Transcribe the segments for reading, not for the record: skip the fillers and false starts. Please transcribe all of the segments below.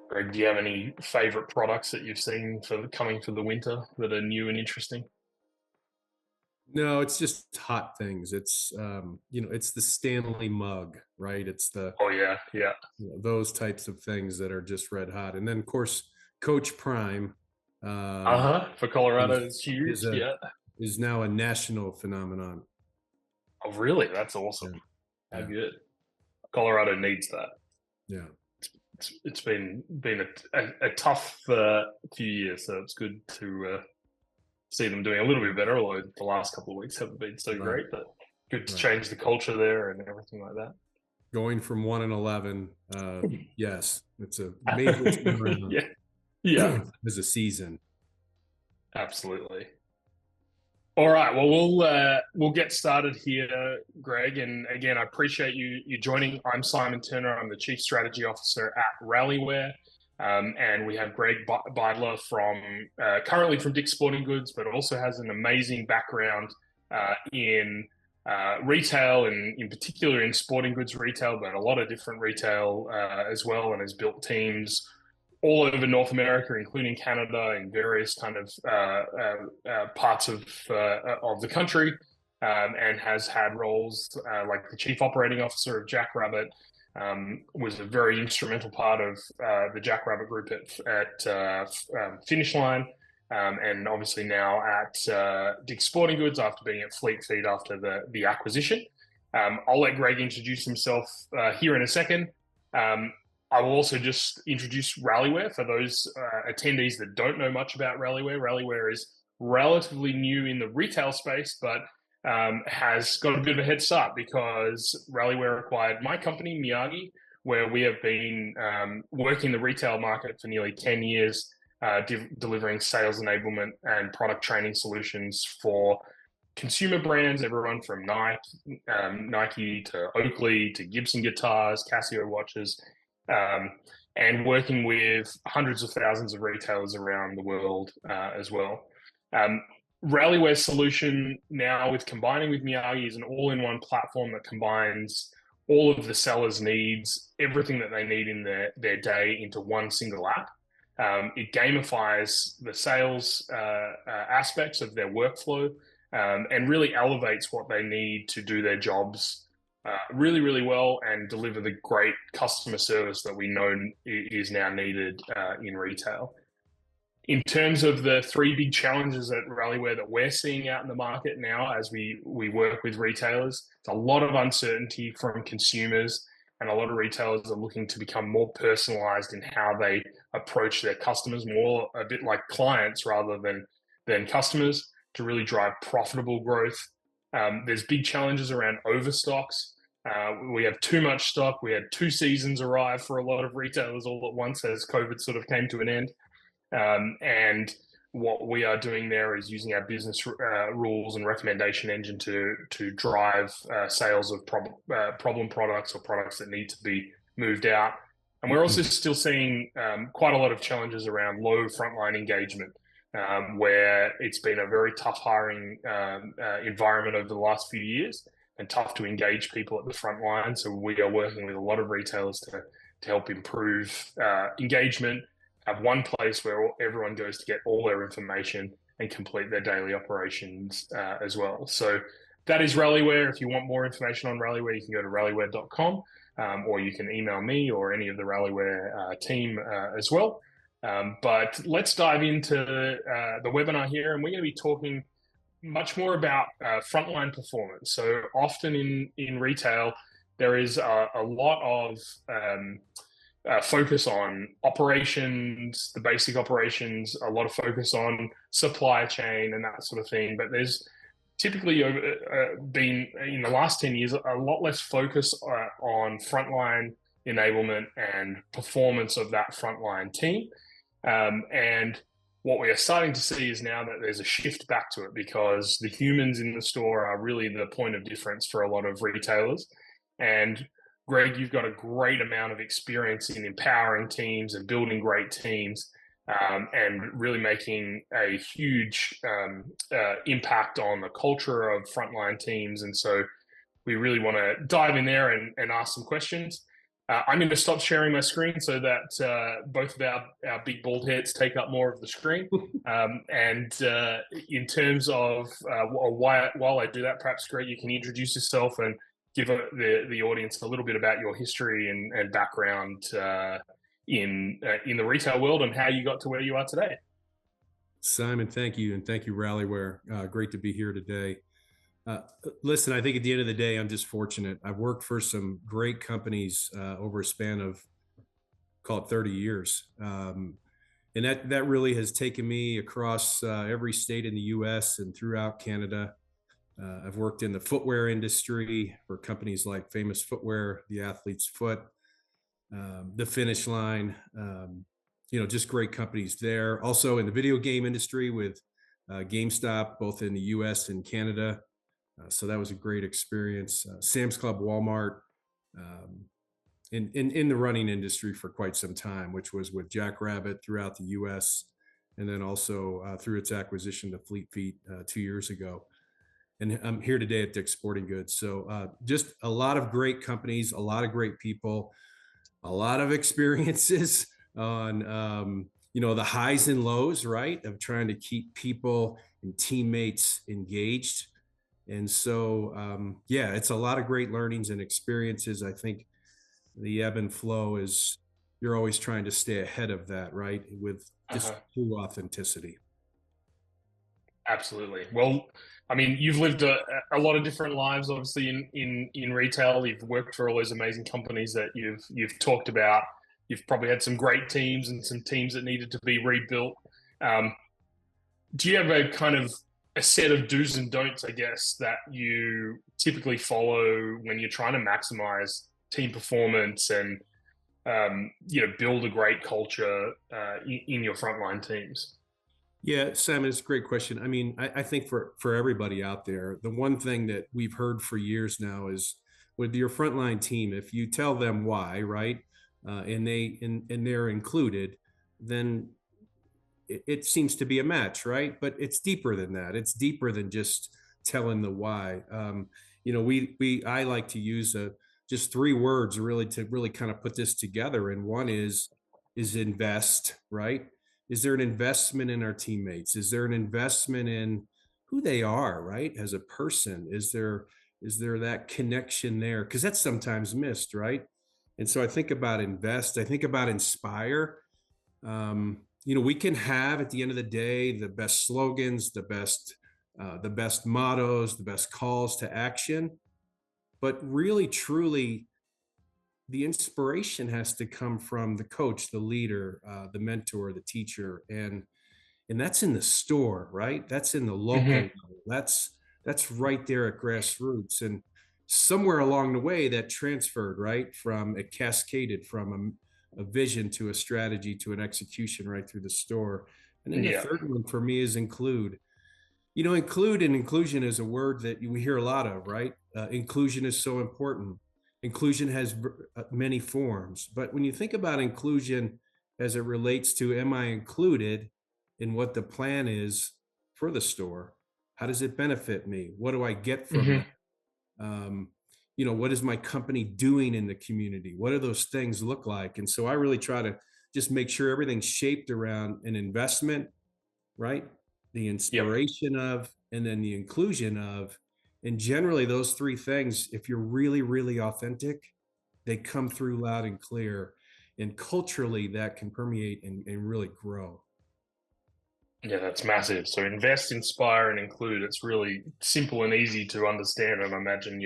Greg, do you have any favorite products that you've seen for coming for the winter that are new and interesting? No, it's just hot things. It's the Stanley mug, right? It's the Oh yeah, yeah. those types of things that are just red hot. And then of course, Coach Prime um, Uh-huh. For Colorado, is it's is huge. a Yeah. is now a national phenomenon. Oh, really? That's awesome. Yeah, How yeah, good. Colorado needs that. yeah. It's been a tough few years, so it's good to see them doing a little bit better. Although the last couple of weeks haven't been so Right, great, but good to right. change the culture there and everything like Going from 1-11, that. yes, it's a major turnaround Yeah, yeah, as a season. absolutely. All right. Well, we'll get started here, Greg. And again, I appreciate you joining. I'm Simon Turner. I'm the Chief Strategy Officer at Rallyware, and we have Greg Beidler from currently from Dick's Sporting Goods, but also has an amazing background in retail and in particular in sporting goods retail, but a lot of different retail as well, and has built teams all over North America, including Canada and various kind of parts of the country, and has had roles like the chief operating officer of Jackrabbit. Was a very instrumental part of the Jackrabbit group at Finish Line, and obviously now at Dick's Sporting Goods after being at Fleet Feet after the acquisition. I'll let Greg introduce himself here in a second. Um, I will also just introduce Rallyware for those attendees that don't know much about Rallyware. Rallyware is relatively new in the retail space, but has got a bit of a head start because Rallyware acquired my company, Miyagi, where we have been working the retail market for nearly 10 years, delivering sales enablement and product training solutions for consumer brands, everyone from Nike to Oakley to Gibson guitars, Casio watches, um, and working with hundreds of thousands of retailers around the world as well. Um, Rallyware's solution now, with combining with Miyagi, is an all-in-one platform that combines all of the sellers' needs, everything that they need in their day into one single app. It gamifies the sales aspects of their workflow and really elevates what they need to do their jobs really, really well and deliver the great customer service that we know is now needed in retail. In terms of the three big challenges at Rallyware that we're seeing out in the market now as we work with retailers, it's a lot of uncertainty from consumers, and a lot of retailers are looking to become more personalized in how they approach their customers, more a bit like clients rather than customers, to really drive profitable growth. There's big challenges around overstocks. We have too much stock. We had two seasons arrive for a lot of retailers all at once as COVID sort of came to an end. And what we are doing there is using our business rules and recommendation engine to drive sales of problem products or products that need to be moved out. And we're also still seeing quite a lot of challenges around low frontline engagement, where it's been a very tough hiring environment over the last few years and tough to engage people at the front line. So we are working with a lot of retailers to help improve engagement, have one place where everyone goes to get all their information and complete their daily operations as well. So that is Rallyware. If you want more information on Rallyware, you can go to rallyware.com, or you can email me or any of the Rallyware team as well. But let's dive into the webinar here, and we're going to be talking much more about frontline performance. So often in retail, there is a lot of focus on operations, the basic operations, a lot of focus on supply chain and that sort of thing. But there's typically been, in the last 10 years, a lot less focus on frontline enablement and performance of that frontline team. And what we are starting to see is now that there's a shift back to it because the humans in the store are really the point of difference for a lot of retailers. And Greg, you've got a great amount of experience in empowering teams and building great teams, and really making a huge impact on the culture of frontline teams. And so we really want to dive in there and ask some questions. I'm going to stop sharing my screen so that both of our big bald heads take up more of the screen. And in terms of while I do that, perhaps, Greg, you can introduce yourself and give the audience a little bit about your history and background in the retail world and how you got to where you are today. Simon, thank you. And thank you, Rallyware. Great to be here today. Listen, I think at the end of the day, I'm just fortunate. I've worked for some great companies over a span of, call it 30 years. And that really has taken me across every state in the US and throughout Canada. I've worked in the footwear industry for companies like Famous Footwear, The Athlete's Foot, The Finish Line, just great companies there. Also in the video game industry with GameStop, both in the US and Canada. So that was a great experience. Sam's Club, Walmart, in the running industry for quite some time, which was with Jackrabbit throughout the U.S. and then also through its acquisition to Fleet Feet 2 years ago. And I'm here today at Dick's Sporting Goods. So just a lot of great companies, a lot of great people, a lot of experiences on the highs and lows, right, of trying to keep people and teammates engaged. And so, it's a lot of great learnings and experiences. I think the ebb and flow is you're always trying to stay ahead of that, right? With just true authenticity. Absolutely. Well, I mean, you've lived a lot of different lives, obviously, in retail. You've worked for all those amazing companies that you've talked about. You've probably had some great teams and some teams that needed to be rebuilt. Do you have a kind of a set of do's and don'ts, I guess, that you typically follow when you're trying to maximize team performance and build a great culture in your frontline teams? Yeah, Simon, it's a great question. I mean, I think for everybody out there, the one thing that we've heard for years now is with your frontline team, if you tell them why, right, and they're included, then it seems to be a match, right? But it's deeper than that. It's deeper than just telling the why. I like to use just 3 words really to really kind of put this together. And one is invest, right? Is there an investment in our teammates? Is there an investment in who they are, right? As a person, is there that connection there? Because that's sometimes missed, right? And so I think about invest. I think about inspire. We can have at the end of the day the best slogans, the best mottos, the best calls to action, but really, truly, the inspiration has to come from the coach, the leader, the mentor, the teacher, and that's in the store, right? That's in the local level. That's right there at grassroots, and somewhere along the way that transferred, right, from it cascaded from a vision to a strategy to an execution right through the store. And then the third one for me is include. Include and inclusion is a word that we hear a lot of, right? Inclusion is so important. Inclusion has many forms, but when you think about inclusion as it relates to, am I included in what the plan is for the store? How does it benefit me? What do I get from that? What is my company doing in the community? What do those things look like? And so I really try to just make sure everything's shaped around an investment, right? The inspiration of, and then the inclusion of. And generally those 3 things, if you're really, really authentic, they come through loud and clear. And culturally that can permeate and really grow. Yeah, that's massive. So invest, inspire, and include. It's really simple and easy to understand. And I imagine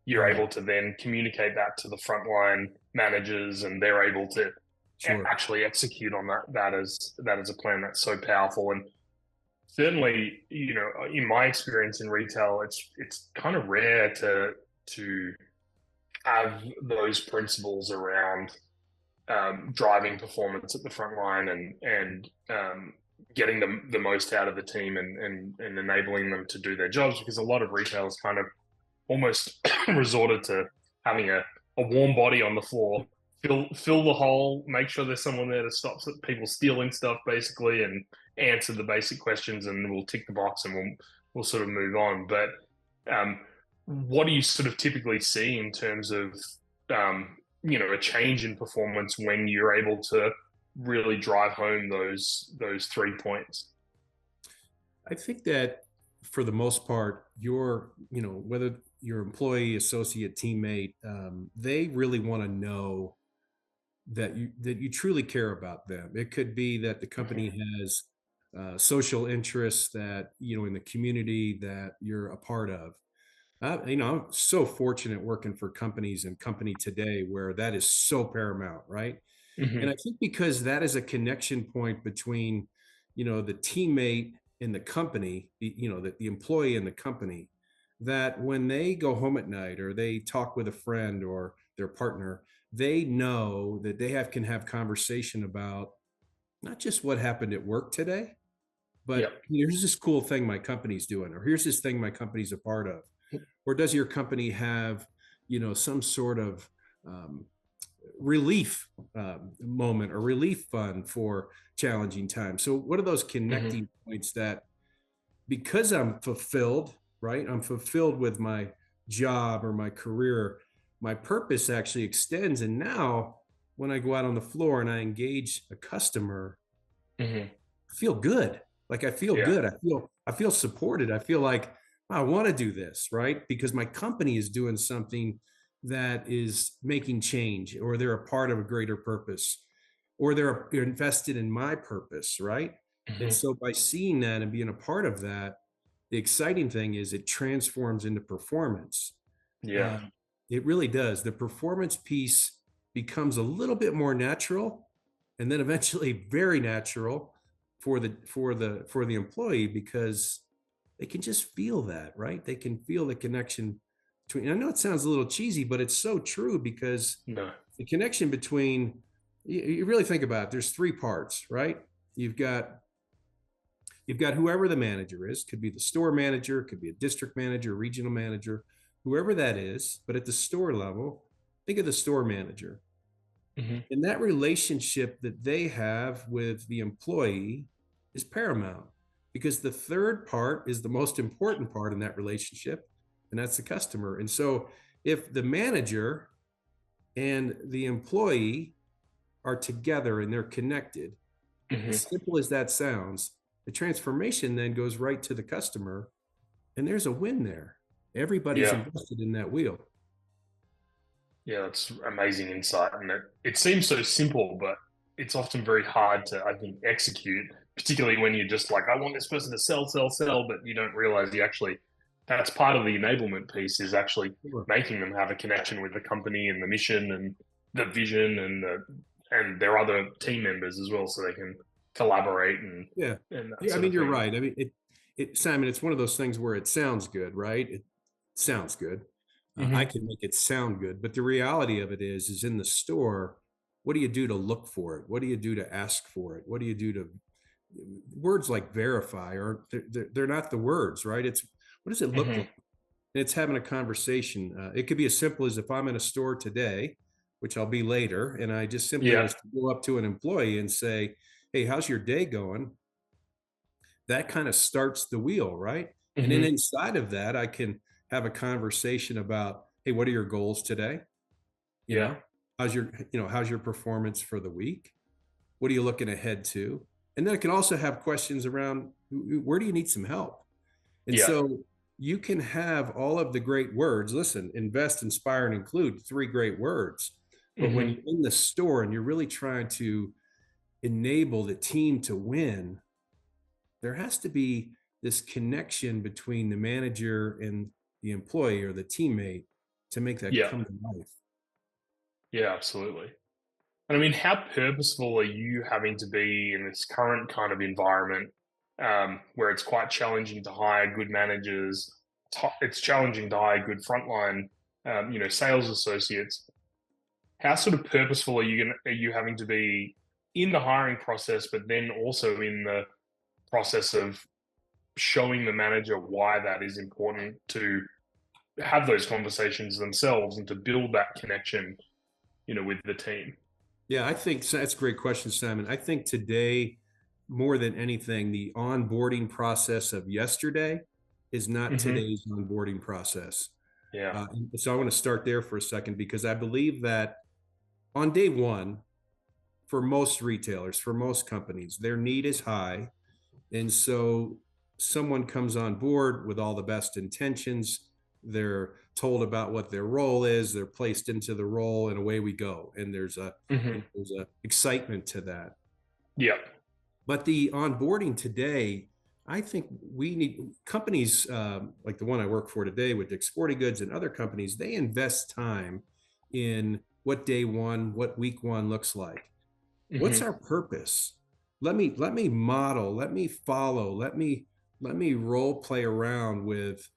you're able to then communicate that to the frontline managers, and they're able to actually execute on that as a plan. That's so powerful. And certainly, in my experience in retail, it's kind of rare to have those principles around driving performance at the front line and getting the most out of the team and enabling them to do their jobs, because a lot of retailers kind of almost resorted to having a warm body on the floor, fill the hole, make sure there's someone there to stop people stealing stuff, basically, and answer the basic questions, and we'll tick the box and we'll sort of move on. But what do you sort of typically see in terms of a change in performance when you're able to really drive home those 3 points. I think that for the most part, whether your employee, associate, teammate, they really want to know that you truly care about them. It could be that the company Mm-hmm. has social interests that in the community that you're a part of. I'm so fortunate working for companies and company today where that is so paramount, right? And I Mm-hmm. think because that is a connection point between, the teammate and the company, the employee and the company, that when they go home at night or they talk with a friend or their partner, they know that can have conversation about not just what happened at work today, Yeah. but here's this cool thing my company's doing, or here's this thing my company's a part of. Or does your company have, some sort of um, relief moment or relief fund for challenging times? So what are those Mm-hmm. connecting points that, because I'm fulfilled, right? I'm fulfilled with my job or my career. My purpose actually extends. And now when I go out on the floor and I engage a customer, Mm-hmm. I feel good. Like I feel Yeah. good. I feel supported. I feel like I want to do this, right? Because my company is doing something that is making change, or they're a part of a greater purpose, or they're invested in my purpose, right? And Mm-hmm. so by seeing that and being a part of that, the exciting thing is it transforms into performance. Yeah. Uh, it really does. The performance piece becomes a little bit more natural, and then eventually very natural for the employee, because they can just feel that, right? They can feel the connection between. I know it sounds a little cheesy, but it's so true, because No. the connection between, you really think about it, there's three parts, right? You've got You've got whoever the manager is, could be the store manager, could be a district manager, regional manager, whoever that is. But at the store level, think of the store manager. Mm-hmm. And that relationship that they have with the employee is paramount, because the third part is the most important part in that relationship, and that's the customer. And so if the manager and the employee are together and they're connected, Mm-hmm. as simple as that sounds, the transformation then goes right to the customer, and there's a win there. Everybody's Yeah. invested in that wheel. Yeah, that's amazing insight. And it seems so simple, but it's often very hard to, I think, execute, particularly when you're just like, I want this person to sell, sell, sell, but you don't realize that's part of the enablement piece, is actually Sure. making them have a connection with the company and the mission and the vision and their other team members as well, so they can collaborate Yeah. and that Yeah. I sort mean, of you're thing. right. I mean, Simon, it's one of those things where it sounds good, right? It sounds good. I Hmm. can make it sound good, but the reality of it is in the store, what do you do to look for it? What do you do to ask for it? What do you do to, words like verify, or they're not the words, right? It's, what does it look like? Hmm. And it's having a conversation. It could be as simple as, if I'm in a store today, which I'll be later, and I just simply Yeah. was to go up to an employee and say, "Hey, how's your day going?" That kind of starts the wheel, right? And then Hmm. inside of that, I can have a conversation about, "Hey, what are your goals today? You Yeah. know, how's your performance for the week? What are you looking ahead to?" And then I can also have questions around, where do you need some help? And Yeah. so you can have all of the great words. Listen, invest, inspire, and include, three great words. But when Hmm. you're in the store and you're really trying to enable the team to win, there has to be this connection between the manager and the employee or the teammate to make that Yeah. come to life. Yeah, absolutely. And I mean, how purposeful are you having to be in this current kind of environment, where it's quite challenging to hire good managers? It's challenging to hire good frontline, sales associates. How sort of purposeful are you having to be in the hiring process, but then also in the process of showing the manager why that is important to have those conversations themselves and to build that connection, with the team? Yeah, I think that's a great question, Simon. I think today, more than anything, the onboarding process of yesterday is not Hmm. today's onboarding process. Yeah. So I want to start there for a second, because I believe that on day one, for most retailers, for most companies, their need is high. And so someone comes on board with all the best intentions. They're told about what their role is. They're placed into the role, and away we go. And there's a excitement to that. Yeah. But the onboarding today, I think we need companies like the one I work for today with Dick's Sporting Goods and other companies. They invest time in what day one, what week one looks like. What's our purpose? Let me model, let me follow, let me role play around with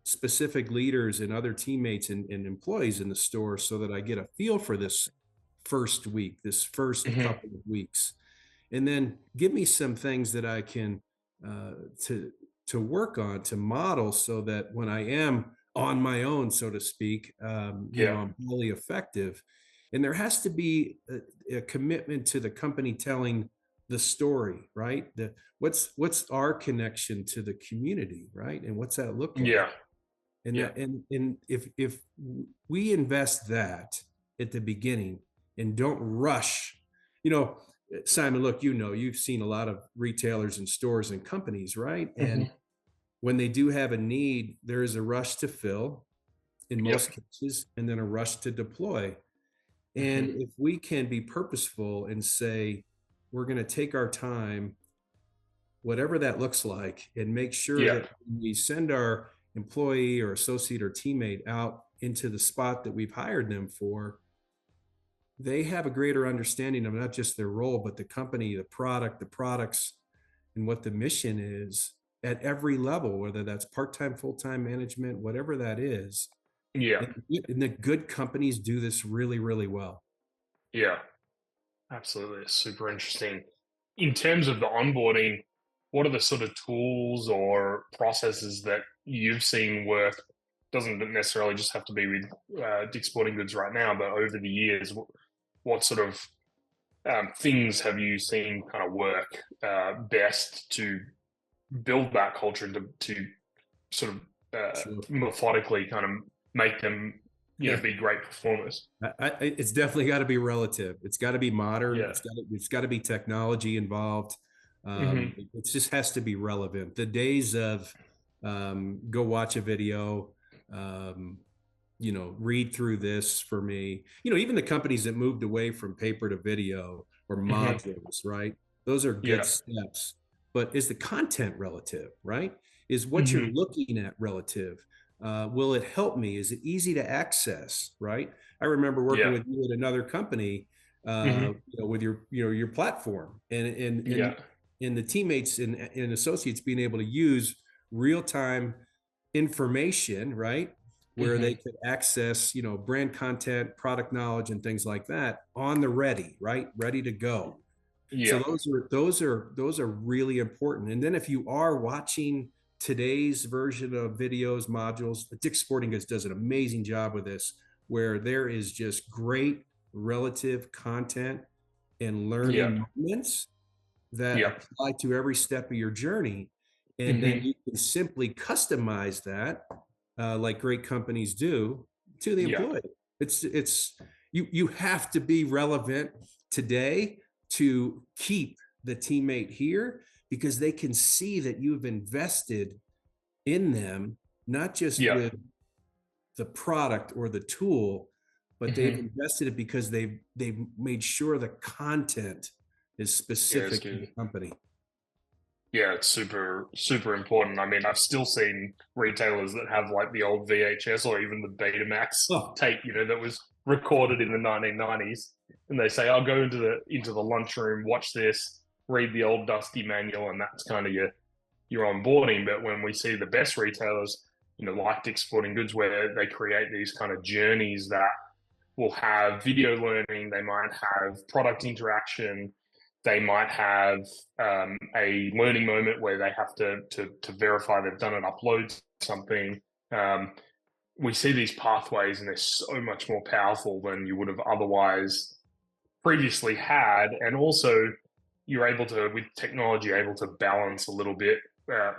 specific leaders and other teammates and employees in the store so that I get a feel for this first week, this first couple of weeks. And then give me some things that I can to work on, to model, so that when I am on my own, so to speak, I'm really effective. And there has to be a commitment to the company telling the story, right? What's our connection to the community, right? And what's that look like? Yeah. And and if we invest that at the beginning and don't rush, Simon, look, you've seen a lot of retailers and stores and companies, right? And when they do have a need, there is a rush to fill in most cases, and then a rush to deploy. And if we can be purposeful and say, we're going to take our time, whatever that looks like, and make sure that when we send our employee or associate or teammate out into the spot that we've hired them for, they have a greater understanding of not just their role, but the company, the product, the products, and what the mission is at every level, whether that's part-time, full-time management, whatever that is. Yeah. And the good companies do this really, really well. Yeah. Absolutely. It's super interesting. In terms of the onboarding, what are the sort of tools or processes that you've seen work? Doesn't necessarily just have to be with Dick's Sporting Goods right now, but over the years, what sort of things have you seen kind of work best to build that culture and to sort of methodically kind of make them, be great performers? It's definitely got to be relative. It's got to be modern. Yeah. It's got to be technology involved. It just has to be relevant. The days of go watch a video, read through this for me. Even the companies that moved away from paper to video or modules, right? Those are good steps. But is the content relative, right? Is what you're looking at relative? Will it help me? Is it easy to access, right? I remember working with you at another company, with your platform and the teammates and associates being able to use real-time information, right? Where they could access, brand content, product knowledge, and things like that on the ready, right? Ready to go. So those are really important. And then if you are watching today's version of videos, modules, Dick's Sporting Goods does an amazing job with this, where there is just great relative content and learning moments that apply to every step of your journey. And then you can simply customize that, like great companies do, to the employee. It's you have to be relevant today to keep the teammate here, because they can see that you've invested in them, not just with the product or the tool, but they've invested it because they've made sure the content is specific to the company. Yeah, it's super, super important. I mean, I've still seen retailers that have like the old VHS or even the Betamax tape, that was recorded in the 1990s. And they say, I'll go into the lunchroom, watch this, read the old dusty manual, and that's kind of your onboarding. But when we see the best retailers, like Dick's Sporting Goods, where they create these kind of journeys that will have video learning, they might have product interaction, they might have a learning moment where they have to verify they've done and upload something. We see these pathways, and they're so much more powerful than you would have otherwise previously had. And also, you're able to, with technology, able to balance a little bit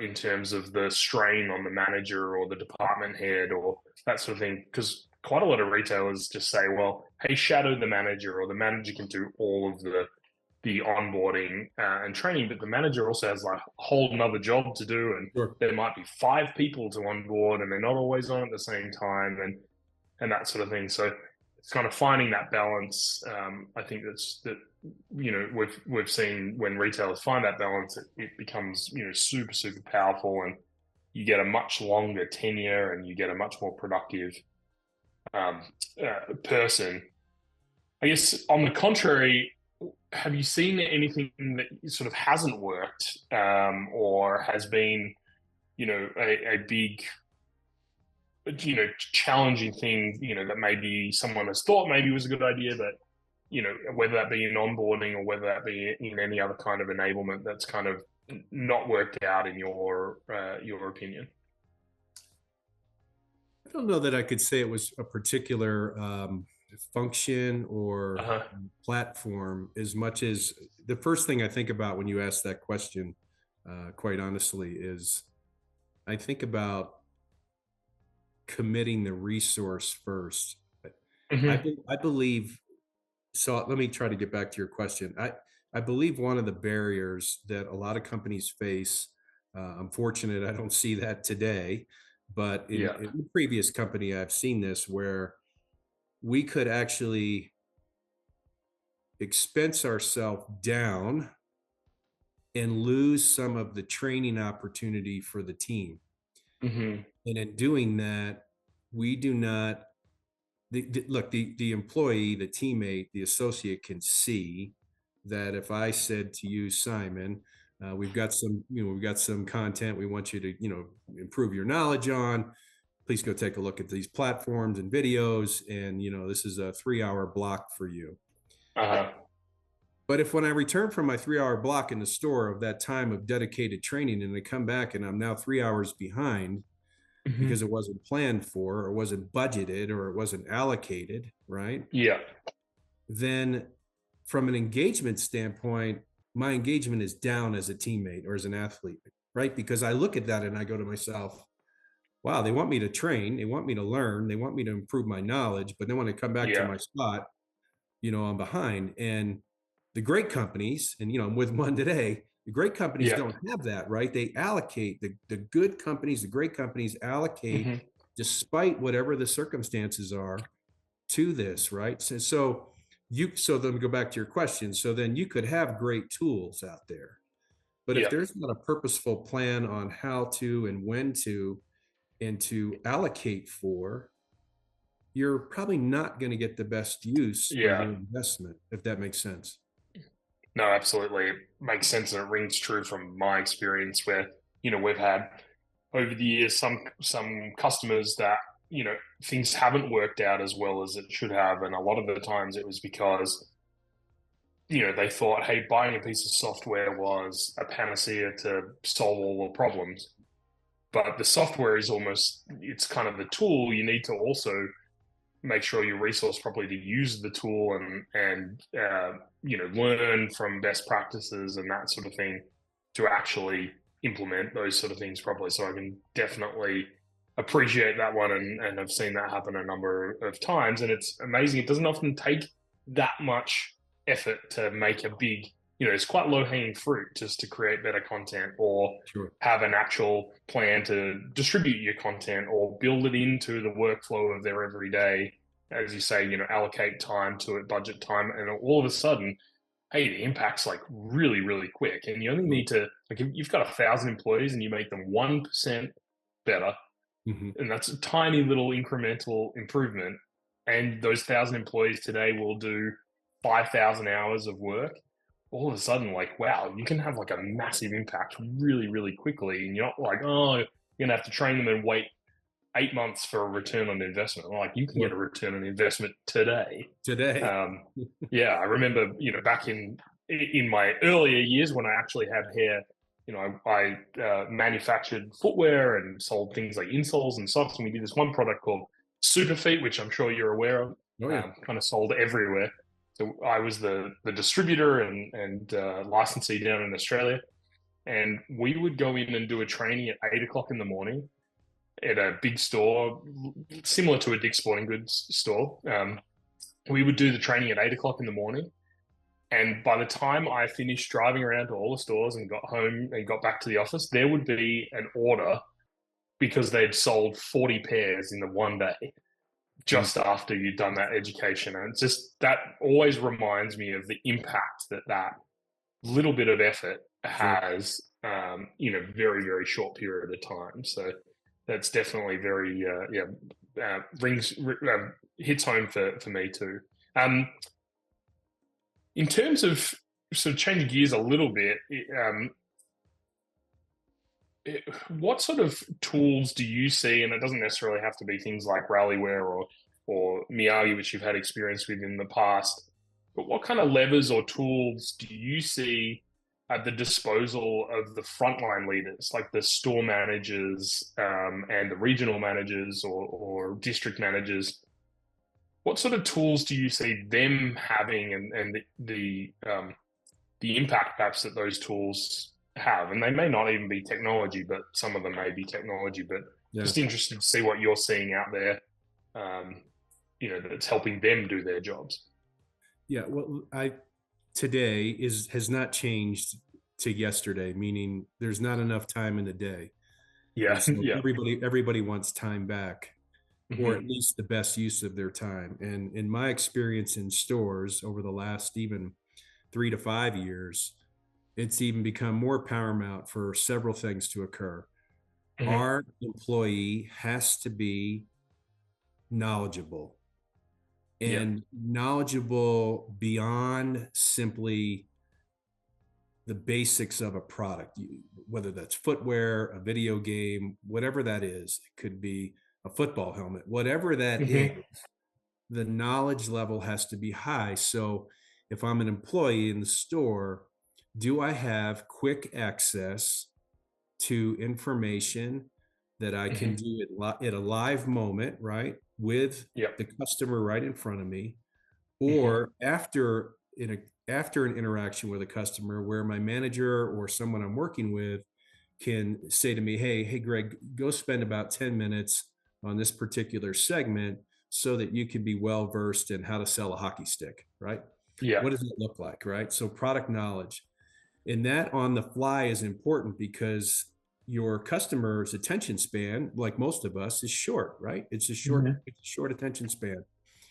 in terms of the strain on the manager or the department head or that sort of thing. Because quite a lot of retailers just say, well, hey, shadow the manager, or the manager can do all of the onboarding and training, but the manager also has like a whole another job to do, and Sure. there might be 5 people to onboard, and they're not always on at the same time, and that sort of thing. So it's kind of finding that balance. I think that we've seen when retailers find that balance, it becomes super powerful, and you get a much longer tenure, and you get a much more productive person. I guess on the contrary, have you seen anything that sort of hasn't worked, or has been, a big, challenging thing, that maybe someone has thought maybe was a good idea, but, whether that be in onboarding or whether that be in any other kind of enablement that's kind of not worked out in your opinion? I don't know that I could say it was a particular function or Uh-huh. platform as much as the first thing I think about when you ask that question, quite honestly, is I think about committing the resource first. Hmm. I believe, so let me try to get back to your question. I believe one of the barriers that a lot of companies face, I'm fortunate I don't see that today, but Yeah. in the previous company, I've seen this where we could actually expense ourselves down and lose some of the training opportunity for the team. Hmm. And in doing that, we do not look, the employee, the teammate, the associate can see that if I said to you, Simon, we've got some content we want you to, improve your knowledge on. Please go take a look at these platforms and videos. And, this is a 3-hour block for you. Uh-huh. But if when I return from my 3-hour block in the store of that time of dedicated training and I come back and I'm now 3 hours behind because Hmm. it wasn't planned for or wasn't budgeted or it wasn't allocated, right? Yeah. Then from an engagement standpoint, my engagement is down as a teammate or as an athlete, right? Because I look at that and I go to myself, wow, they want me to train, they want me to learn, they want me to improve my knowledge, but then when I come back to Yeah. my spot, I'm behind. And the great companies, and I'm with one today, the great companies Yeah. don't have that, right? They allocate the good companies, the great companies allocate Hmm. despite whatever the circumstances are to this, right? So then we go back to your question. So then you could have great tools out there, but if Yeah. there's not a purposeful plan on how to and when to and to allocate for, you're probably not going to get the best use for Yeah. your investment, if that makes sense. No, absolutely. It makes sense, and it rings true from my experience where, we've had over the years some customers that, things haven't worked out as well as it should have. And a lot of the times it was because, they thought, hey, buying a piece of software was a panacea to solve all the problems. But the software is it's kind of the tool. You need to also make sure you resource properly to use the tool, and learn from best practices and that sort of thing to actually implement those sort of things properly. So I can definitely appreciate that one, and I've seen that happen a number of times, and it's amazing. It doesn't often take that much effort to make a big, it's quite low hanging fruit just to create better content, or Sure. have an actual plan to distribute your content or build it into the workflow of their everyday. As you say, allocate time to it, budget time, and all of a sudden, hey, the impact's like really quick. And you only Sure. need to, like, if you've got 1,000 employees and you make them 1% better, Mhm. and that's a tiny little incremental improvement. And those 1,000 employees today will do 5,000 hours of work. All of a sudden, like, wow, you can have like a massive impact really quickly. And you're not like, oh, you're going to have to train them and wait 8 months for a return on investment. Like, you can get a Sure. return on investment today. Today. Um, yeah, I remember, back in my earlier years when I actually had hair, I manufactured footwear and sold things like insoles and socks. And we did this one product called Super Feet, which I'm sure you're aware of. Oh yeah. Kind of sold everywhere. So I was the distributor and licensee down in Australia, and we would go in and do a training at 8 o'clock in the morning, at a big store, similar to a Dick's Sporting Goods store. We would do the training at 8 o'clock in the morning. And by the time I finished driving around to all the stores and got home and got back to the office, there would be an order because they'd sold 40 pairs in the one day just after you'd done that education. And it's just, that always reminds me of the impact that that little bit of effort has in a very, very short period of time. So that's definitely very, hits home for me too. In terms of sort of changing gears a little bit, what sort of tools do you see, and it doesn't necessarily have to be things like Rallyware or Miyagi, which you've had experience with in the past, but what kind of levers or tools do you see at the disposal of the frontline leaders, like the store managers and the regional managers or district managers? What sort of tools do you see them having, and the impact perhaps that those tools have? And they may not even be technology, but some of them may be technology. But just interested to see what you're seeing out there, that's helping them do their jobs. Yeah, well, today has not changed to yesterday, meaning there's not enough time in the day. Yeah, so yeah. Everybody wants time back, or at least the best use of their time. And in my experience in stores over the last even 3 to 5 years, it's even become more paramount for several things to occur. Our employee has to be knowledgeable, and knowledgeable beyond simply the basics of a product, whether that's footwear, a video game, whatever that is. It could be a football helmet, whatever that is, the knowledge level has to be high. So if I'm an employee in the store, do I have quick access to information that I can do at a live moment, right, with the customer right in front of me, or after an interaction with a customer where my manager or someone I'm working with can say to me, hey, Greg, go spend about 10 minutes on this particular segment so that you can be well versed in how to sell a hockey stick, right? What does it look like, right? So product knowledge. And that on the fly is important because your customer's attention span, like most of us, is short, right? It's a short attention span.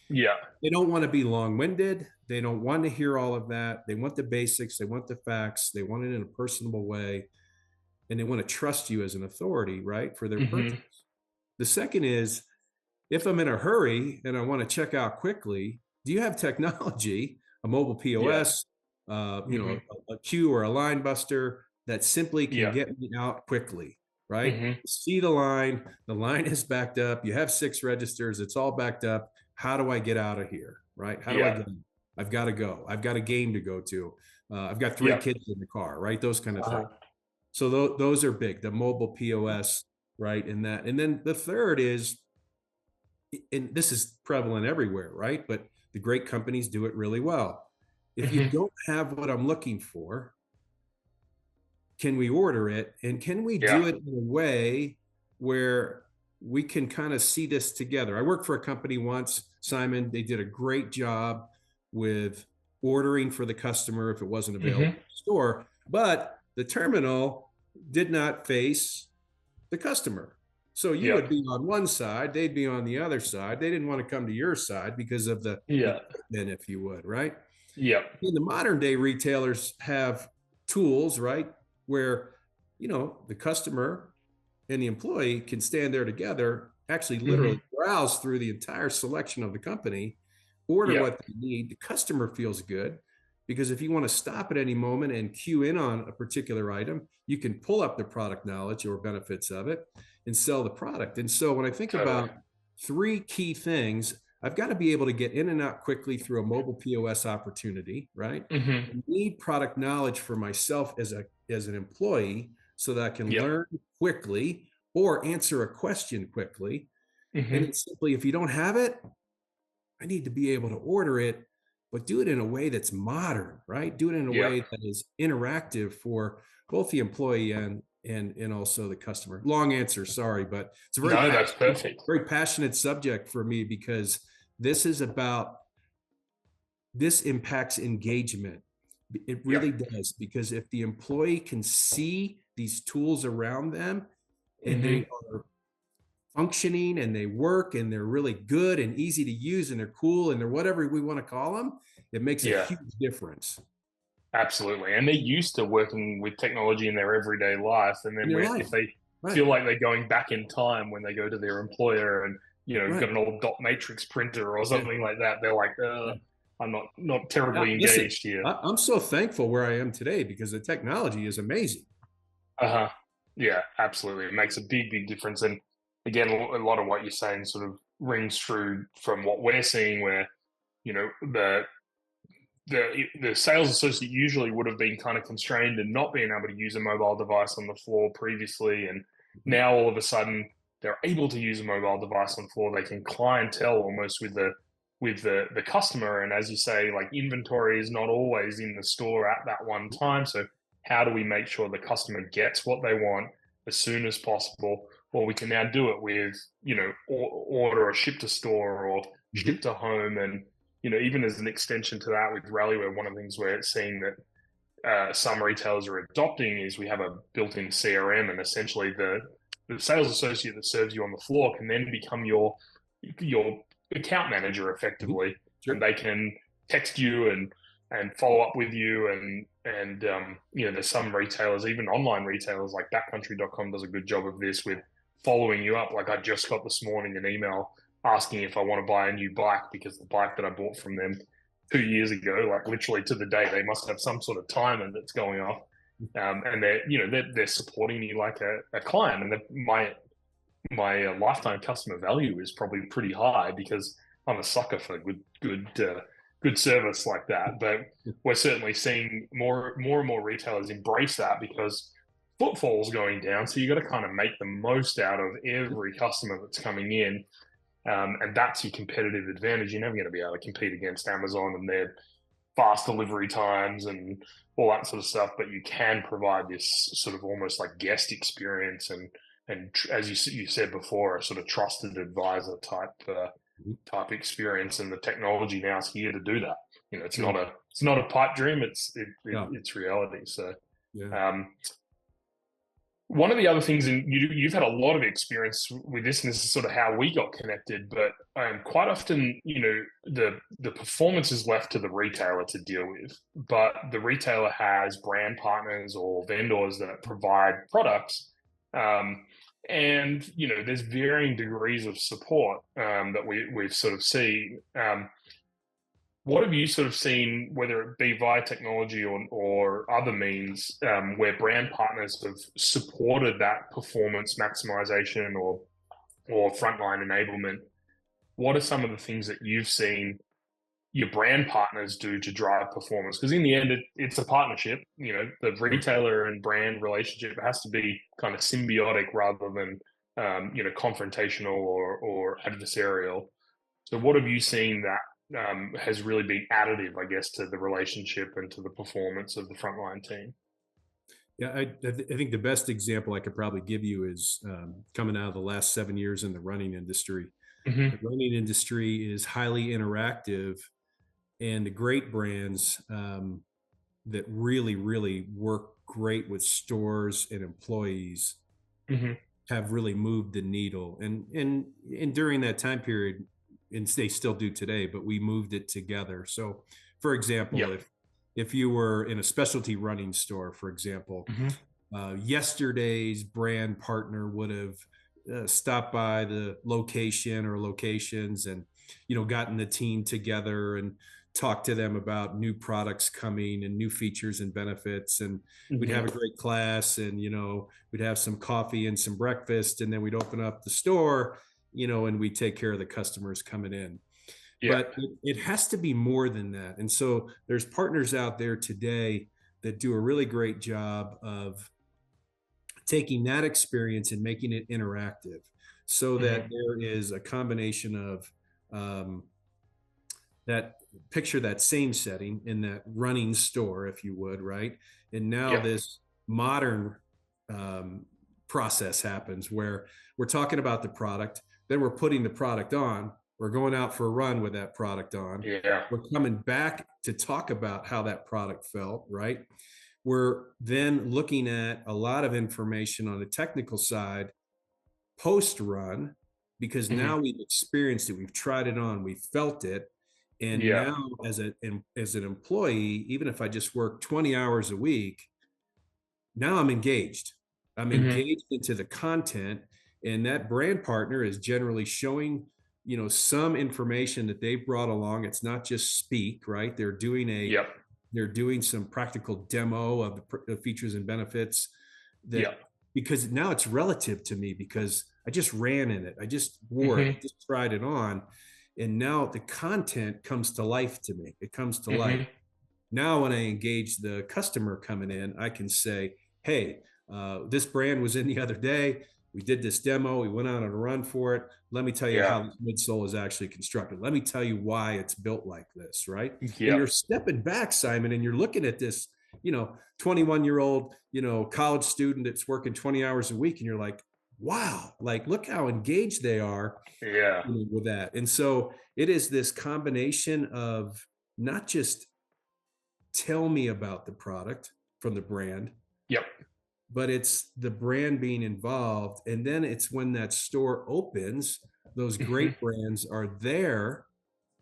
Yeah. They don't want to be long-winded. They don't want to hear all of that. They want the basics. They want the facts. They want it in a personable way. And they want to trust you as an authority, right, for their purchase. The second is, if I'm in a hurry and I want to check out quickly, do you have technology, a mobile POS, a queue or a line buster that simply can get me out quickly, right? See the line is backed up. You have 6 registers. It's all backed up. How do I get out of here, right? How do I get in? I've got to go. I've got a game to go to. I've got 3 kids in the car, right? Those kind of things. So those are big, the mobile POS, right? And then the third is, and this is prevalent everywhere, right? But the great companies do it really well. If you don't have what I'm looking for, can we order it? And can we do it in a way where we can kind of see this together? I worked for a company once, Simon. They did a great job with ordering for the customer if it wasn't available in the store, but the terminal did not face the customer. So you would be on one side, they'd be on the other side. They didn't want to come to your side because of the equipment, if you would, right? In the modern day, retailers have tools, right, where the customer and the employee can stand there together, actually literally browse through the entire selection of the company, order what they need. The customer feels good because if you want to stop at any moment and cue in on a particular item, you can pull up the product knowledge or benefits of it and sell the product. And so when I think about 3 key things, I've got to be able to get in and out quickly through a mobile POS opportunity, right? I need product knowledge for myself as an employee so that I can learn quickly or answer a question quickly. And it's simply, if you don't have it, I need to be able to order it, but do it in a way that's modern, right? Do it in a way that is interactive for both the employee and and also the customer. Long answer, sorry, but it's a No, that's perfect. very passionate subject for me, because this is about, this impacts engagement. It really Yep. does, because if the employee can see these tools around them and they Hmm. are functioning and they work and they're really good and easy to use and they're cool and they're whatever we want to call them, it makes a Yeah, huge difference absolutely. And they're used to working with technology in their everyday life. And in then your if life. they Right, feel like they're going back in time when they go to their employer and, right. got an old dot matrix printer or Yeah, something like that, they're like, yeah. I'm not terribly Listen, engaged here. I'm so thankful where I am today, because the technology is amazing. Uh-huh. Yeah, absolutely. It makes a big difference. And again, a lot of what you're saying sort of rings true from what we're seeing, where, you know, the sales associate usually would have been kind of constrained and not being able to use a mobile device on the floor previously, and Mhm. now all of a sudden they're able to use a mobile device on the floor. They can clientele almost with the customer, and as you say, like inventory is not always in the store at that one time. So how do we make sure the customer gets what they want as soon as possible? Well, we can now do it with, order or ship to store or ship Mhm. to home. And even as an extension to that with Rallyware, one of the things we're seeing that some retailers are adopting is we have a built-in CRM, and essentially the sales associate that serves you on the floor can then become your account manager Mhm. effectively, and Sure. they can text you and follow up with you. And there's some retailers, even online retailers like backcountry.com does a good job of this with following you up. Like I just got this morning an email asking if I want to buy a new bike, because the bike that I bought from them 2 years ago, like literally to the day, they must have some sort of timer that's going off. And they're supporting me like a client, and my lifetime customer value is probably pretty high because I'm a sucker for good service like that. But we're certainly seeing more and more retailers embrace that because footfall's going down. So you got to kind of make the most out of every customer that's coming in, and that's your competitive advantage. You're never going to be able to compete against Amazon and their fast delivery times and all that sort of stuff, but you can provide this sort of almost like guest experience and as you said before, a sort of trusted advisor Mhm. type experience. And the technology now is here to do that. Sure. It's not a pipe dream. Yeah. It's reality. So Yeah. um, one of the other things, and you've had a lot of experience with this, and this is sort of how we got connected. But quite often, the performance is left to the retailer to deal with, but the retailer has brand partners or vendors that provide products, and there's varying degrees of support that we've sort of seen. What have you sort of seen, whether it be via technology or other means, where brand partners have supported that performance maximization or frontline enablement? What are some of the things that you've seen your brand partners do to drive performance? Because in the end, it's a partnership. The Sure. retailer and brand relationship has to be kind of symbiotic rather than confrontational or adversarial. So, what have you seen that has really been additive, I guess, to the relationship and to the performance of the frontline team? Yeah, I think the best example I could probably give you is coming out of the last 7 years in the running industry. The Hmm. running industry is highly interactive, and the great brands that really work great with stores and employees Hmm. have really moved the needle. And during that time period, and they still do today, but we moved it together. So, for example, Yep. if you were in a specialty running store, for example, Hmm. yesterday's brand partner would have stopped by the location or locations and gotten the team together and talked to them about new products coming and new features and benefits, and we'd have Hmm. a great class, and we'd have some coffee and some breakfast, and then we'd open up the store, and we take care of the customers coming in. Yep. But it has to be more than that. And so there's partners out there today that do a really great job of taking that experience and making it interactive, so that Hmm. there is a combination of um, that, picture that same setting in that running store, if you would, right? And now Yep. this modern process happens where we're talking about the product, then we're putting the product on, we're going out for a run with that product on, Yeah. we're coming back to talk about how that product felt, right? We're then looking at a lot of information on the technical side post run, because Hmm. now we've experienced it, we've tried it on, we've felt it. And Yeah. now as an employee, even if I just work 20 hours a week, now I'm engaged. I'm Hmm. engaged into the content, and that brand partner is generally showing, some information that they brought along. It's not just speak, right? Yep. They're doing some practical demo of the features and benefits, that Yep. because now it's relative to me, because I just ran in it, I just wore it, I Hmm. just tried it on, and now the content comes to life to me. It comes to life. Hmm. Now, when I engage the customer coming in, I can say, hey, this brand was in the other day. We did this demo. We went out on a run for it. Let me tell you Yeah. how this midsole is actually constructed. Let me tell you why it's built like this, right? And you're Yep. stepping back, Simon, and you're looking at this, 21-year-old, college student that's working 20 hours a week. And you're like, wow, like, look how engaged they are, Yeah. with that. And so it is this combination of not just tell me about the product from the brand, Yep. but it's the brand being involved. And then it's when that store opens, those Hmm. great brands are there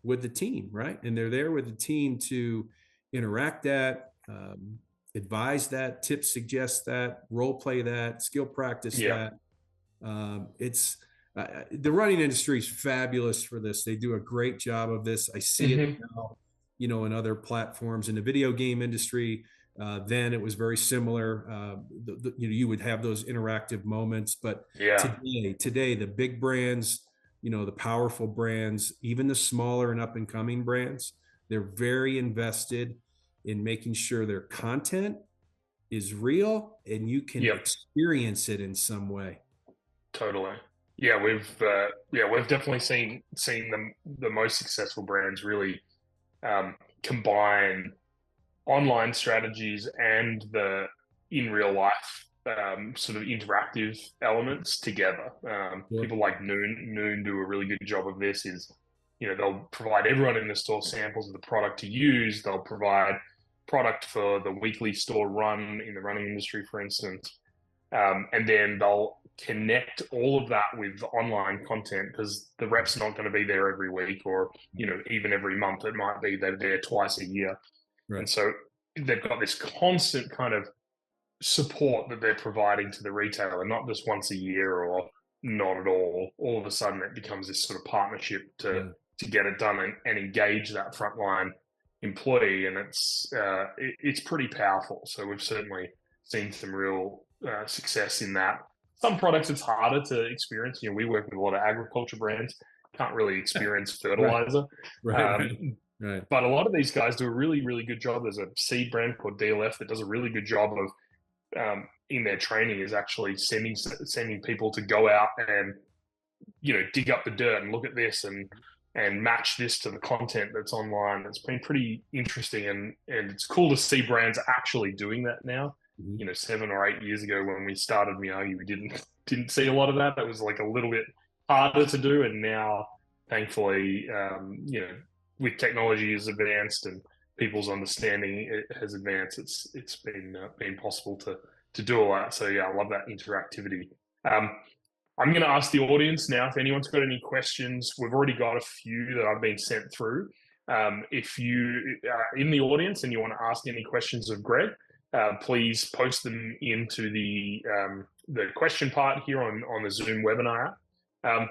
with the team, right? And they're there with the team to interact that, advise that, tip, suggest that, role play that, skill practice Yep. that. It's The running industry is fabulous for this. They do a great job of this. I see it Hmm. now, in other platforms. In the video game industry, then it was very similar. You would have those interactive moments, but Yeah. today, the big brands, the powerful brands, even the smaller and up and coming brands, they're very invested in making sure their content is real and you can Yep. experience it in some way. Totally. We've definitely seen the most successful brands really combine online strategies and the in real life sort of interactive elements together. Sure. People like Noon do a really good job of this. They'll provide everyone in the store samples of the product to use. They'll provide product for the weekly store run in the running industry, for instance. And then they'll connect all of that with online content because the rep's not going to be there every week or even every month. It might be they're there twice a year, and Right. so they've got this constant kind of support that they're providing to the retailer, not just once a year or not at all. All of a sudden, it becomes this sort of partnership Yeah. to get it done and engage that frontline employee, and it's pretty powerful. So we've certainly seen some real success in that. Some products it's harder to experience. We work with a lot of agriculture brands, can't really experience Right. fertilizer. Right. Right. Um, Right. but a lot of these guys do a really, really good job. There's a seed brand called DLF that does a really good job of in their training is actually sending people to go out and dig up the dirt and look at this and match this to the content that's online. It's been pretty interesting, and it's cool to see brands actually doing that now. Mhm. 7 or 8 years ago when we started Miyagi, we didn't see a lot of that. That was like a little bit harder to do, and now thankfully, with technology has advanced and people's understanding has advanced, it's been possible to do all that. So yeah, I love that interactivity. Um, I'm going to ask the audience now if anyone's got any questions. We've already got a few that I've been sent through. If you are in the audience and you want to ask any questions of Greg, please post them into the question part here on the Zoom webinar app.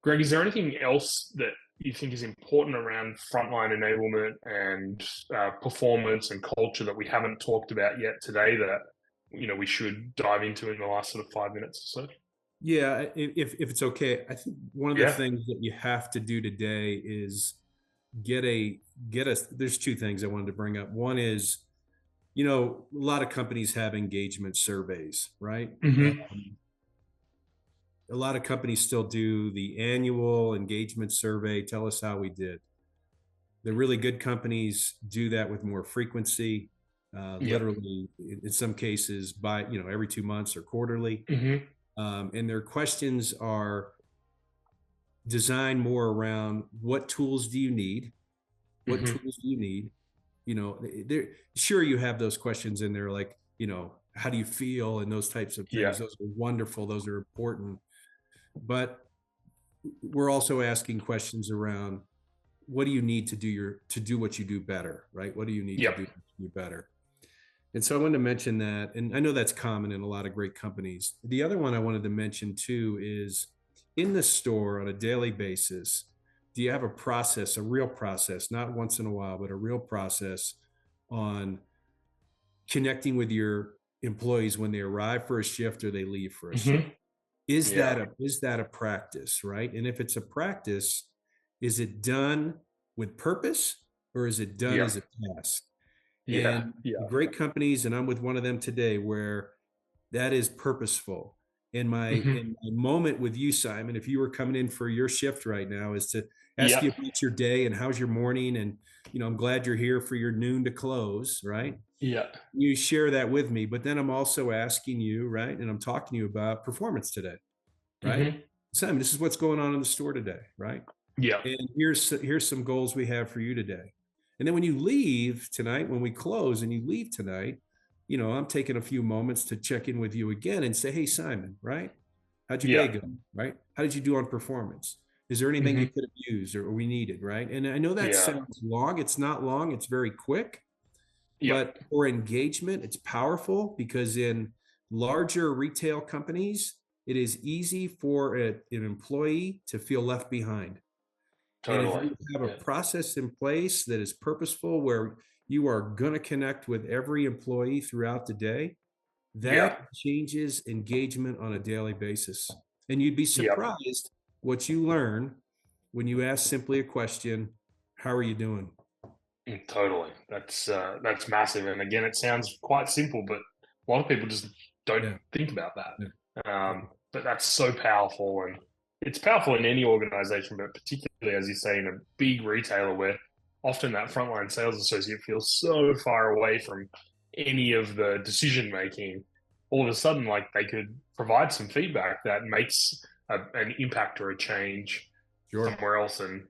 Greg, is there anything else that you think is important around frontline enablement and performance and culture that we haven't talked about yet today that we should dive into in the last sort of 5 minutes or so? Yeah, if it's okay, I think one of the Yeah. things that you have to do today is get a get us. There's two things I wanted to bring up. One is, a lot of companies have engagement surveys, right? Hmm. A lot of companies still do the annual engagement survey. Tell us how we did. The really good companies do that with more frequency. Yep. literally in some cases by, every 2 months or quarterly. Hmm. And their questions are designed more around what tools do you need? What Hmm. tools do you need? They're sure you have those questions in there, like, how do you feel and those types of Yeah. things. Those are wonderful. Those are important. But we're also asking questions around what do you need to do what you do better, right? What do you need to Yep. do better? And so I wanted to mention that, and I know that's common in a lot of great companies. The other one I wanted to mention too is in the store on a daily basis, do you have a process, a real process, not once in a while, but a real process on connecting with your employees when they arrive for a shift or they leave for a shift? Hmm. Is Yeah. that a practice, right? And if it's a practice, is it done with purpose or is it done Yep. as a task? Yeah. And Yeah. great companies, and I'm with one of them today, where that is purposeful. And Hmm. my moment with you, Simon, if you were coming in for your shift right now, is to ask you Yep. about your day and how's your morning, and I'm glad you're here for your noon to close, right? Yeah. You share that with me, but then I'm also asking you, right, and I'm talking to you about performance today, right? Hmm. Simon, this is what's going on in the store today, right? Yep. And here's some goals we have for you today. And then when you leave tonight, when we close and you leave tonight, I'm taking a few moments to check in with you again and say, hey, Simon, right? How'd your day Yep. go? Right? How did you do on performance? Is there anything you Hmm. could have used or we needed? Right? And I know that Yeah. sounds long. It's not long. It's very quick, but Yep. for engagement, it's powerful because in larger retail companies, it is easy for an employee to feel left behind. And if Totally. you have a Yeah. process in place that is purposeful, where you are going to connect with every employee throughout the day, Yeah. that changes engagement on a daily basis. And you'd be Yep. surprised what you learn when you ask simply a question, how are you doing? Totally. That's massive. And again, it sounds quite simple, but a lot of people just don't Yeah. think about Yeah. that. But that's so powerful, and it's powerful in any organization, but particularly as you say in a big retailer where often that frontline sales associate feels so far away from any of the decision making. All of a sudden, like they could provide some feedback that makes an impact or a change Sure. somewhere else, and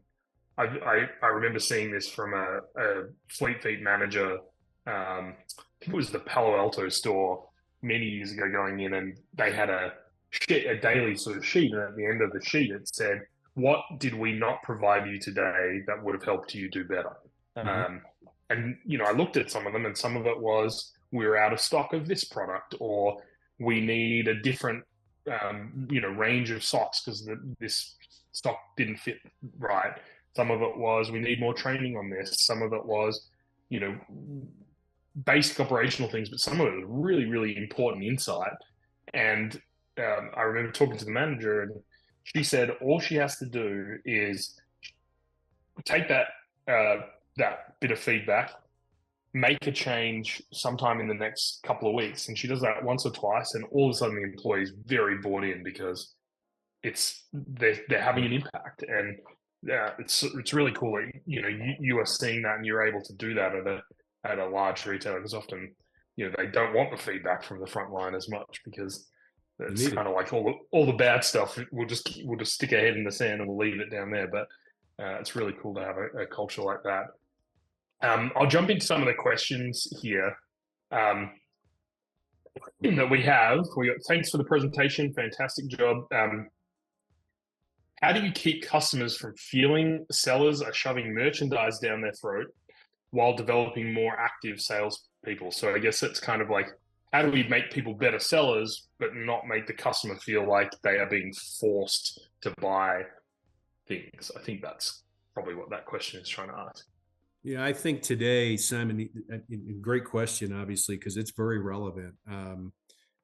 I remember seeing this from a Fleet Feet manager. I think it was the Palo Alto store many years ago going in, and they had a daily sort of sheet, and at the end of the sheet it said, "What did we not provide you today that would have helped you do better?" Mhm. Um, and I looked at some of them, and some of it was we're out of stock of this product, or we need a different range of socks because this stock didn't fit right. Some of it was we need more training on this. Some of it was, you know, basic operational things, but some of it was really, really important insight. And I remember talking to the manager, and she said all she has to do is take that bit of feedback, make a change sometime in the next couple of weeks, and she does that once or twice, and all of a sudden the employee's very bought in because they're having an impact, and it's really cool that you are seeing that and you're able to do that at a large retailer, because often they don't want the feedback from the front line as much because You it's need it. kind of like all the bad stuff we'll just stick our head in the sand and we'll leave it down there. But it's really cool to have a culture like that. I'll jump into some of the questions here um, that we have. Thanks for the presentation, fantastic job. How do you keep customers from feeling sellers are shoving merchandise down their throat while developing more active salespeople? So I guess it's kind of like, how do we make people better sellers, but not make the customer feel like they are being forced to buy things? I think that's probably what that question is trying to ask. Yeah, I think today, Simon, great question, obviously, because it's very relevant.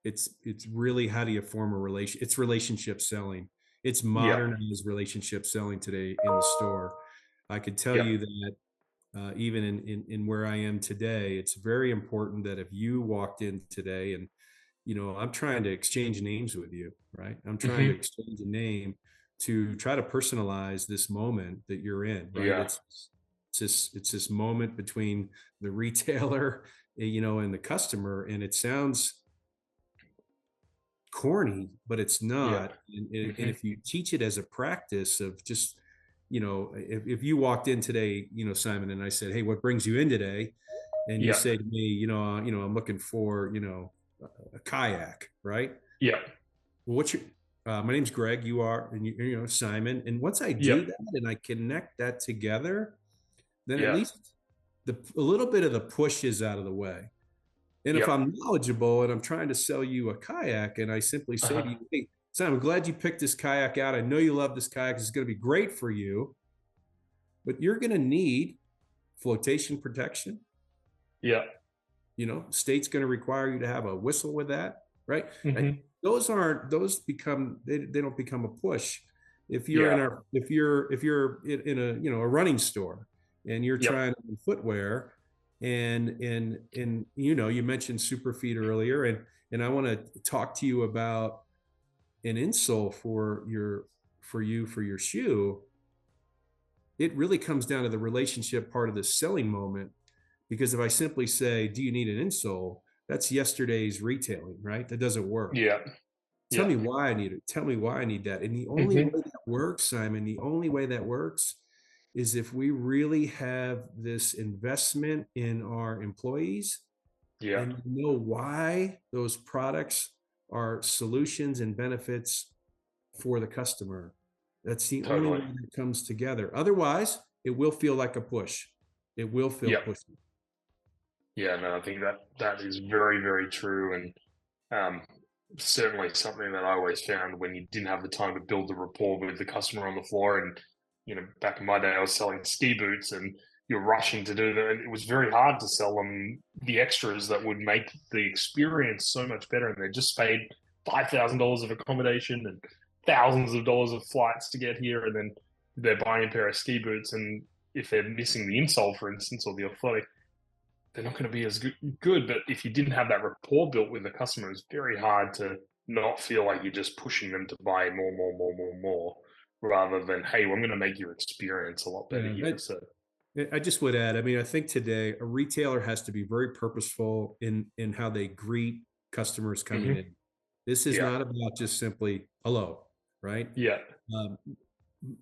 It's really how do you form a relation? It's relationship selling. It's Yeah. modernized relationship selling today in the store. I could tell Yeah. you that even in where I am today, it's very important that if you walked in today and I'm trying to exchange names with you, right? I'm trying to Hmm. exchange a name to try to personalize this moment that you're in, right? Yeah. It's this moment between the retailer and the customer, and it sounds corny, but it's Yeah. not. And Hmm. if you teach it as a practice of just, if you walked in today, Simon, and I said, hey, what brings you in today? And you Yeah. say to me, I'm looking for, a kayak, right? Yeah. Well, my name's Greg, you are, and Simon. And once I Yeah. do that and I connect that together, then at Yeah. least a little bit of the push is out of the way. And if Yeah. I'm knowledgeable and I'm trying to sell you a kayak and I simply say to Uh-huh. you, hey, Simon, I'm glad you picked this kayak out. I know you love this kayak. It's going to be great for you, but you're going to need flotation protection. Yeah. State's going to require you to have a whistle with that, right? Hmm. They don't become a push. If you're Yeah. in a if you're in a a running store and you're Yep. trying footwear, and you mentioned Superfeet earlier, and I want to talk to you about an insole for your shoe. It really comes down to the relationship part of the selling moment, because if I simply say, do you need an insole? That's yesterday's retailing, right? That doesn't work. Yeah. Tell Yeah. me why I need it. Tell me why I need that. And the only way Hmm. that works, Simon, the only way that works is if we really have this investment in our employees Yeah. and know why those products are solutions and benefits for the customer. That's the only Totally. way that comes together. Otherwise, it will feel like a push. It will feel Yeah. pushy. Yeah. No, I think that is very, very true. And um, certainly something that I always found when you didn't have the time to build the rapport with the customer on the floor. And, back in my day, I was selling ski boots and you're rushing to do that. And it was very hard to sell them the extras that would make the experience so much better. And they just paid $5,000 of accommodation and thousands of dollars of flights to get here. And then they're buying a pair of ski boots. And if they're missing the insole, for instance, or the athletic, they're not going to be as good. But if you didn't have that rapport built with the customer, it's very hard to not feel like you're just pushing them to buy more, more, more, more, more, rather than, hey, well, I'm going to make your experience a lot better Yeah, here. So, I just would add, I mean, I think today a retailer has to be very purposeful in how they greet customers coming hmm. in. This is Yeah, not about just simply hello, right? yeah, Um,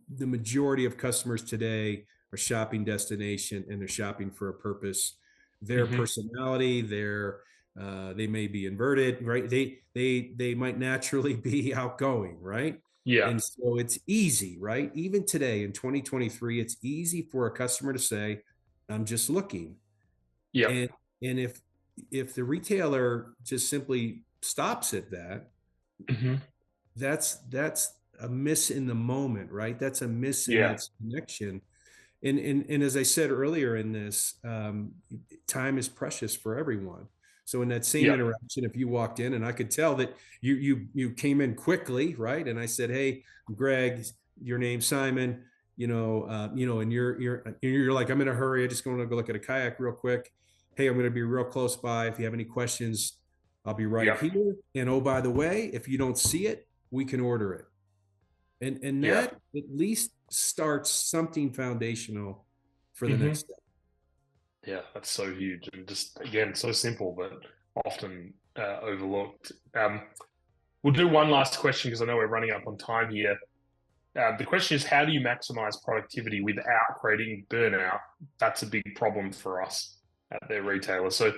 the majority of customers today are shopping destination and they're shopping for a purpose. Their hmm, personality, they may be inverted, right? They might naturally be outgoing, right? yeah, And so it's easy, right? Even today in 2023, it's easy for a customer to say, I'm just looking. yeah, And and if the retailer just simply stops at that, hmm, that's a miss in the moment, right? That's a miss in yeah, its connection. And as I said earlier in this, time is precious for everyone. So in that same yeah, interaction, if you walked in and I could tell that you came in quickly, right? And I said, hey, Greg, your name's Simon, and you're like, I'm in a hurry. I just want to go look at a kayak real quick. Hey, I'm going to be real close by. If you have any questions, I'll be right yeah, here. And oh, by the way, if you don't see it, we can order it. And yeah, that at least starts something foundational for the next hmm, step. yeah. That's so huge and just again so simple, but often overlooked. We'll do one last question because I know we're running up on time here. The question is, how do you maximize productivity without creating burnout? That's a big problem for us at their retailer. So,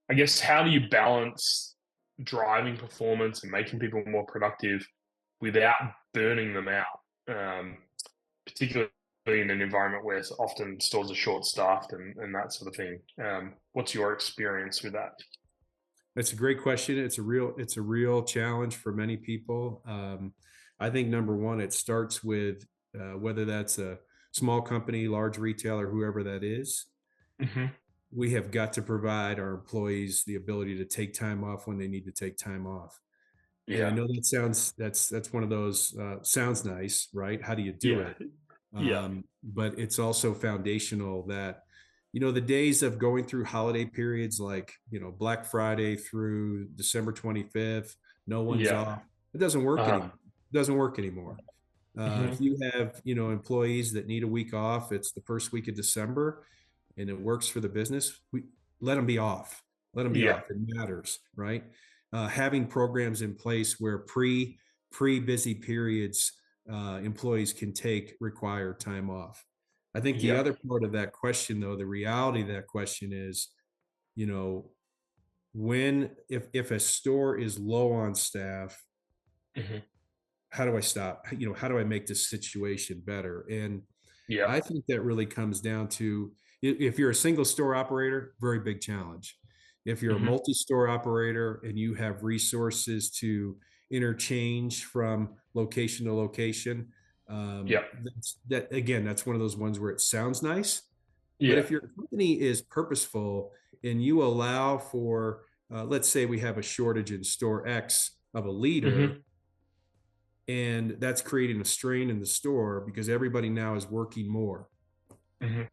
I guess, how do you balance driving performance and making people more productive without burning them out? Particularly in an environment where often stores are short staffed and that sort of thing. What's your experience with that? That's a great question. It's a real challenge for many people. I think number one, it starts with whether that's a small company, large retailer, whoever that is. Hmm. We have got to provide our employees the ability to take time off when they need to take time off. And I Yeah. know that's one of those sounds nice, right? How do you do Yeah. it? Yeah. But it's also foundational that, the days of going through holiday periods like, Black Friday through December 25th, no one's Yeah. off. It doesn't work Uh-huh. anymore. It doesn't work anymore. Hmm. If you have, employees that need a week off, it's the first week of December and it works for the business. let them be off. Let them be Yeah. off. It matters, right? Having programs in place where pre-busy periods, employees can take required time off. I think the Yeah. other part of that question, though, the reality of that question is, you know, if a store is low on staff, Hmm. how do I stop? You know, how do I make this situation better? And Yeah. I think that really comes down to, if you're a single store operator, very big challenge. If you're a Hmm. multi-store operator and you have resources to interchange from location to location, Yeah. that again, that's one of those ones where it sounds nice. But Yeah. if your company is purposeful and you allow for, let's say we have a shortage in store X of a leader, Hmm. and that's creating a strain in the store because everybody now is working more. Hmm.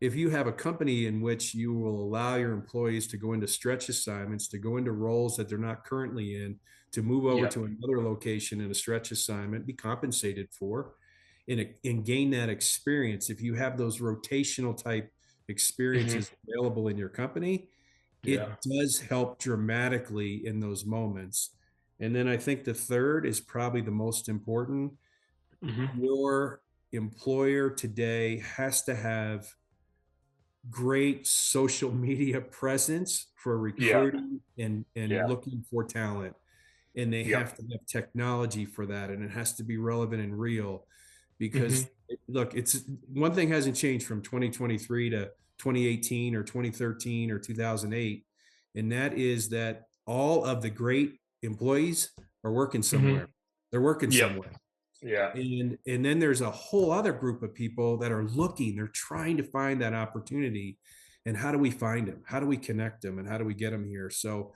If you have a company in which you will allow your employees to go into stretch assignments, to go into roles that they're not currently in, to move over Yeah. to another location in a stretch assignment, be compensated for, and gain that experience. If you have those rotational type Hmm. experiences available in your company, Yeah. it does help dramatically in those moments. And then I think the third is probably the most important. Hmm. Your employer today has to have great social media presence for Yeah. recruiting and Yeah. looking for talent. And they Yeah. have to have technology for that. And it has to be relevant and real Hmm. because look, it's one thing hasn't changed from 2023 to 2018 or 2013 or 2008. And that is that all of the great employees are working Hmm. somewhere. They're working Yep. somewhere. Yeah. And then there's a whole other group of people that are looking, they're trying to find that opportunity. And how do we find them? How do we connect them? And how do we get them here? So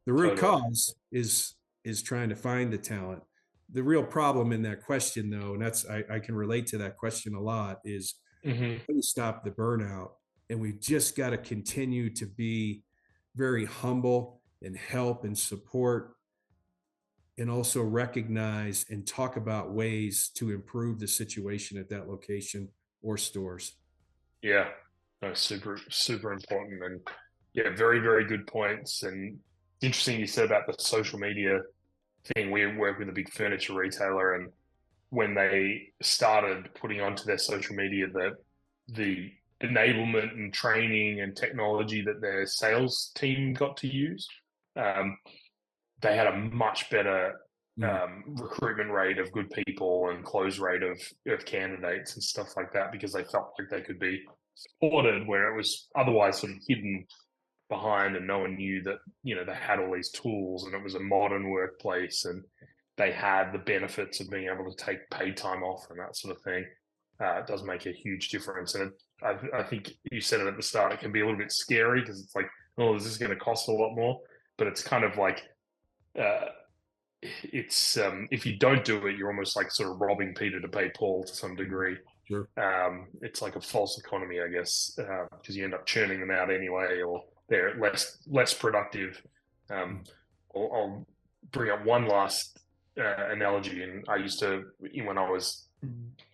the root Totally. cause is trying to find the talent. The real problem in that question, though, and that's I can relate to that question a lot, is Hmm. how do we stop the burnout? And we've just got to continue to be very humble and help and support, and also recognize and talk about ways to improve the situation at that location or stores. Yeah. No, super, super important. And yeah, very, very good points. And interesting you said about the social media thing. We work with a big furniture retailer, and when they started putting onto their social media the enablement and training and technology that their sales team got to use, um, they had a much better Mm, recruitment rate of good people and close rate of candidates and stuff like that, because they felt like they could be supported where it was otherwise sort of hidden behind, and no one knew that, they had all these tools and it was a modern workplace and they had the benefits of being able to take paid time off and that sort of thing. It does make a huge difference. And I think you said it at the start, it can be a little bit scary because it's like, oh, is this going to cost a lot more? But it's kind of like, uh, it's if you don't do it, you're almost like sort of robbing Peter to pay Paul to some degree. sure. It's like a false economy, I guess, because you end up churning them out anyway, or they're less productive. Um, I'll bring up one last analogy, and I used to, when I was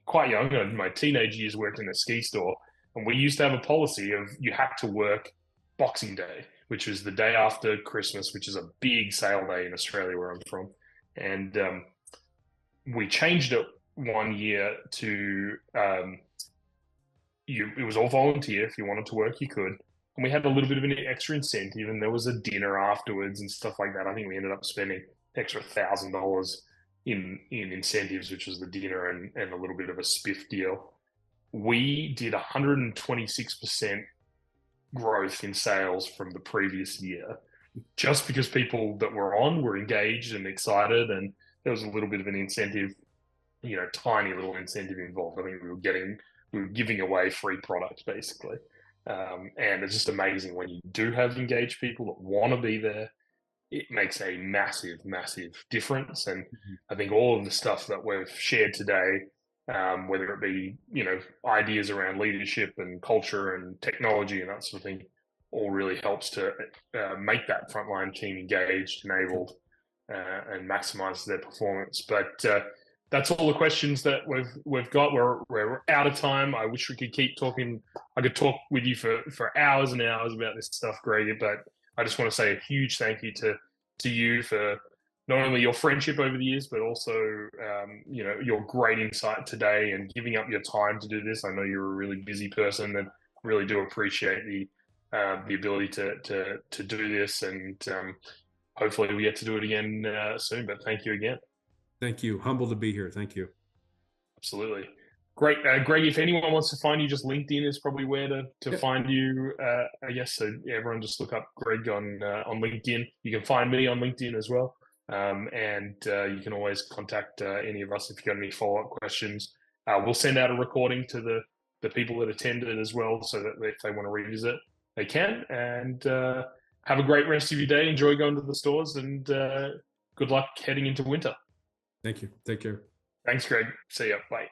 quite young, in my teenage years, worked in a ski store, and we used to have a policy of you had to work Boxing Day, which is the day after Christmas, which is a big sale day in Australia where I'm from, and we changed it one year to it was all volunteer. If you wanted to work, you could. And we had a little bit of an extra incentive, and there was a dinner afterwards and stuff like that. I think we ended up spending extra $1,000 in incentives, which was the dinner and a little bit of a spiff deal. We did 126% growth in sales from the previous year, just because people that were on were engaged and excited, and there was a little bit of an incentive, tiny little incentive involved. I think we were giving away free products basically. And it's just amazing when you do have engaged people that want to be there. It makes a massive, massive difference. And I think all of the stuff that we've shared today, whether it be, ideas around leadership and culture and technology and that sort of thing, all really helps to make that frontline team engaged, enabled, and maximize their performance. But that's all the questions that we've got. We're out of time. I wish we could keep talking I could talk with you for hours and hours about this stuff, Greg, but I just want to say a huge thank you to you for not only your friendship over the years, but also your great insight today and giving up your time to do this. I know you're a really busy person, and really do appreciate the ability to do this, and hopefully we get to do it again soon. But thank you again. Thank you. Humbled to be here. Thank you. Absolutely. Great. Greg, if anyone wants to find you, just LinkedIn is probably where to find you, I guess. So everyone just look up Greg on LinkedIn. You can find me on LinkedIn as well. And you can always contact any of us if you've got any follow-up questions. We'll send out a recording to the people that attended as well, so that if they want to revisit, they can. And have a great rest of your day. Enjoy going to the stores, and good luck heading into winter. Thank you. Take care. Thanks, Greg. See ya. Bye.